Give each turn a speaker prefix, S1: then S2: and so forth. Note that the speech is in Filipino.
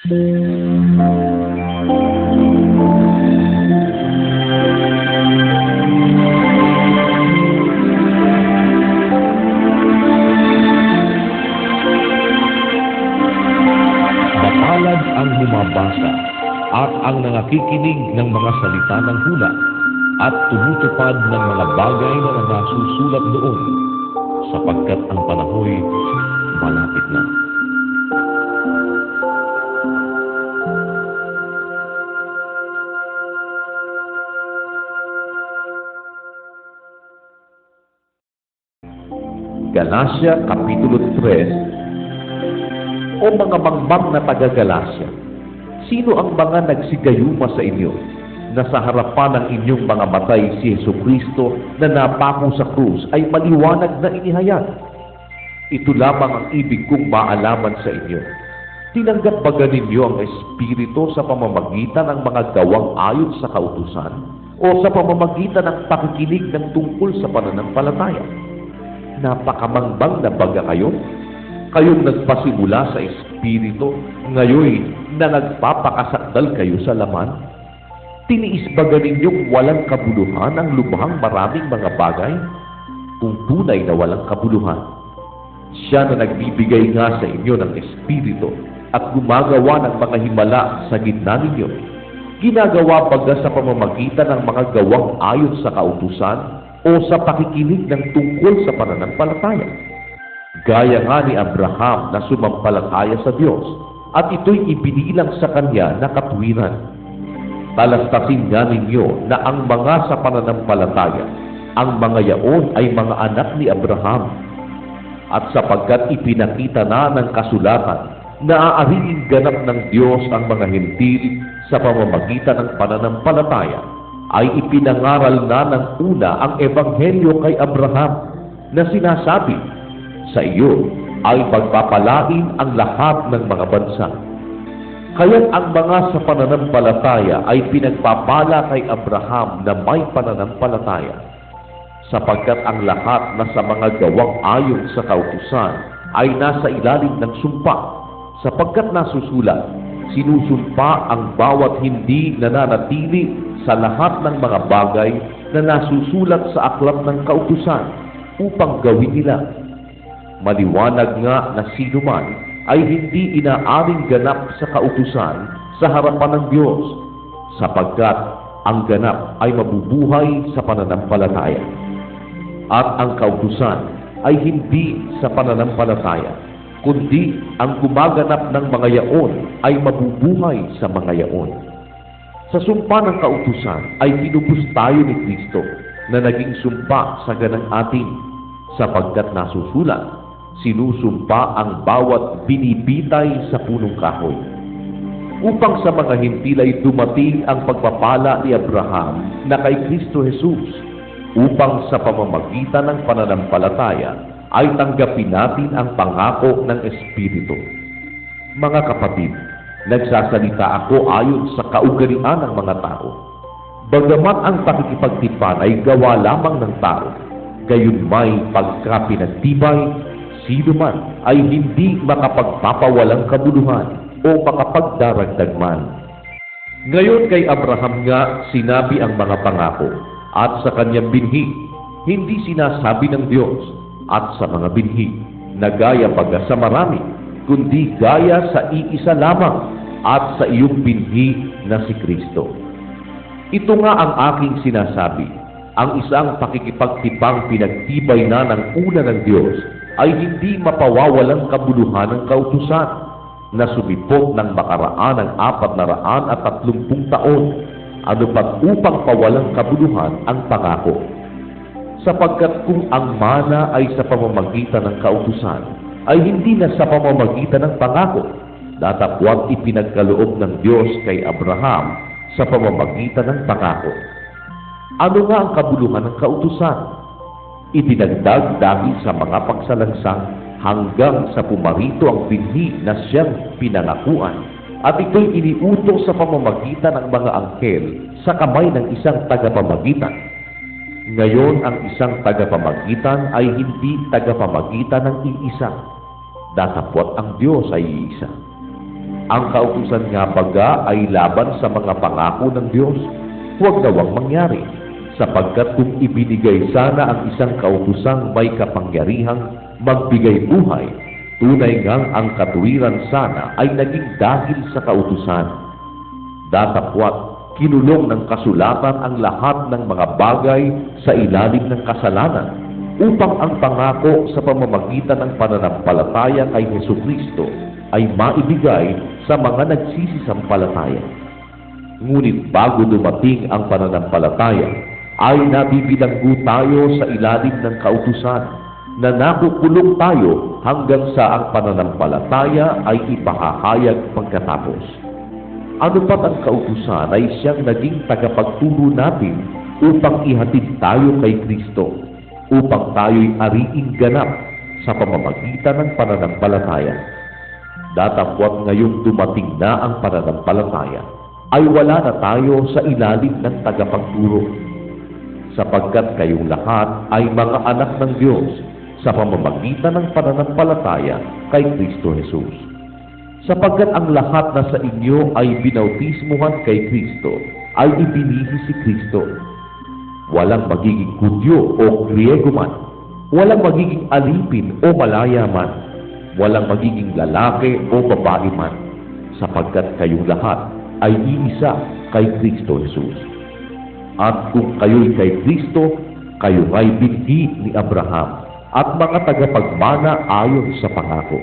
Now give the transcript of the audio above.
S1: Mapalad ang bumabasa at ang nangakikinig ng mga salita ng hula at tumutupad ng mga bagay na nasusulat doon, sapagkat ang panahoy malapit na. Galacia Kapitulo 3. O mga mangbang na taga-Galacia, sino ang mga nagsigayuma sa inyo na sa harapan ng inyong mga matay si Jesucristo na napako sa krus ay maliwanag na inihayag? Ito lamang ang ibig kong maalaman sa inyo. Tinanggap ba ninyo ang Espiritu sa pamamagitan ng mga gawang ayon sa kautusan o sa pamamagitan ng pakikinig ng tungkol sa pananampalataya? Napakamangbang na baga kayo? Kayong nagpasimula sa Espiritu, ngayon na nagpapakasakdal kayo sa laman? Tiniis ba ninyong walang kabuluhan ang lubhang maraming mga bagay? Kung tunay na walang kabuluhan, siya na nagbibigay nga sa inyo ng Espiritu at gumagawa ng mga himala sa gitna ninyo, ginagawa baga sa pamamagitan ng mga gawang ayon sa kautusan o sa pakikinig ng tungkol sa pananampalataya? Gaya nga ni Abraham na sumampalataya sa Diyos at ito'y ibinilang sa kanya na katuwiran. Talastasin nga ninyo na ang mga sa pananampalataya, ang mga yaon ay mga anak ni Abraham. At sapagkat ipinakita na ng kasulatan na aariing ganap ng Diyos ang mga hintil sa pamamagitan ng pananampalataya, ay ipinangaral na ng una ang Ebanghelyo kay Abraham na sinasabi, sa iyo ay pagpapalain ang lahat ng mga bansa. Kaya't ang mga sa pananampalataya ay pinagpapala kay Abraham na may pananampalataya, sapagkat ang lahat na sa mga gawang ayon sa kautusan ay nasa ilalim ng sumpa, sapagkat nasusulat, sinusumpa ang bawat hindi nananatili sa lahat ng mga bagay na nasusulat sa aklat ng kautusan upang gawin nila. Maliwanag nga na sino man ay hindi inaaring ganap sa kautusan sa harapan ng Diyos, sapagkat ang ganap ay mabubuhay sa pananampalataya. At ang kautusan ay hindi sa pananampalataya, kundi ang gumaganap ng mga yaon ay mabubuhay sa mga yaon. Sa sumpa ng kautusan ay pinubos tayo ni Kristo na naging sumpa sa ganang atin, sapagkat nasusulat, sinusumpa ang bawat binibitay sa punong kahoy. Upang sa mga hintil ay dumating ang pagpapala ni Abraham na kay Kristo Jesus, upang sa pamamagitan ng pananampalataya ay tanggapin natin ang pangako ng Espiritu. Mga kapatid, nagsasalita ako ayon sa kaugalian ng mga tao. Bagamat ang pakikipagtipan ay gawa lamang ng tao, gayon may pagkapinagtibay, sino man ay hindi makapagpapawalang kabuluhan o makapagdaragdag man. Ngayon kay Abraham nga sinabi ang mga pangako, at sa kanyang binhi, hindi sinasabi ng Diyos, at sa mga binhi, na gaya baga sa marami, kundi gaya sa iisa lamang, at sa iyong binhi na si Kristo. Ito nga ang aking sinasabi, ang isang pakikipagtipang pinagtibay na ng una ng Diyos ay hindi mapawawalang kabuluhan ng kautusan na sumipot ng makaraan ng 430 taon, ano pat upang pawalang kabuluhan ang pangako. Sapagkat kung ang mana ay sa pamamagitan ng kautusan, ay hindi na sa pamamagitan ng pangako, datapwat ipinagkaloob ng Diyos kay Abraham sa pamamagitan ng pangako. Ano nga ang kabuluhan ng kautusan? Idinagdag dahil sa mga pagsalangsang hanggang sa pumarito ang binhi na siyang pinangakuan, at ito'y iniutos sa pamamagitan ng mga anghel sa kamay ng isang tagapamagitan. Ngayon ang isang tagapamagitan ay hindi tagapamagitan ng iisa, datapwat ang Diyos ay iisa. Ang kautusan nga baga ay laban sa mga pangako ng Diyos. Huwag nawang mangyari, sapagkat kung ibinigay sana ang isang kautusang may kapangyarihang magbigay buhay, tunay ngang ang katuwiran sana ay naging dahil sa kautusan. Datapwat, kinulong ng kasulatan ang lahat ng mga bagay sa ilalim ng kasalanan upang ang pangako sa pamamagitan ng pananampalataya kay Hesukristo ay maibigay sa mga nagsisisampalataya. Ngunit bago dumating ang pananampalataya, ay nabibilanggo tayo sa ilalim ng kautusan na nakukulong tayo hanggang sa ang pananampalataya ay ipahahayag pagkatapos. Ano pat ang kautusan ay siyang naging tagapagturo natin upang ihatid tayo kay Kristo, upang tayo'y ariing ganap sa pamamagitan ng pananampalataya. Datapwat ngayong dumating na ang pananampalataya, ay wala na tayo sa ilalim ng tagapagturo, sapagkat kayong lahat ay mga anak ng Diyos sa pamamagitan ng pananampalataya kay Kristo Jesus. Sapagkat ang lahat na sa inyo ay binautismuhan kay Kristo, ay ibinihi si Kristo. Walang magiging Hudyo o Griego man, walang magiging alipin o malaya man, walang magiging lalaki o babae man, sapagkat kayong lahat ay iisa kay Kristo Jesus. At kung kayo'y kay Kristo, kayo ay binhi ni Abraham at mga tagapagmana ayon sa pangako.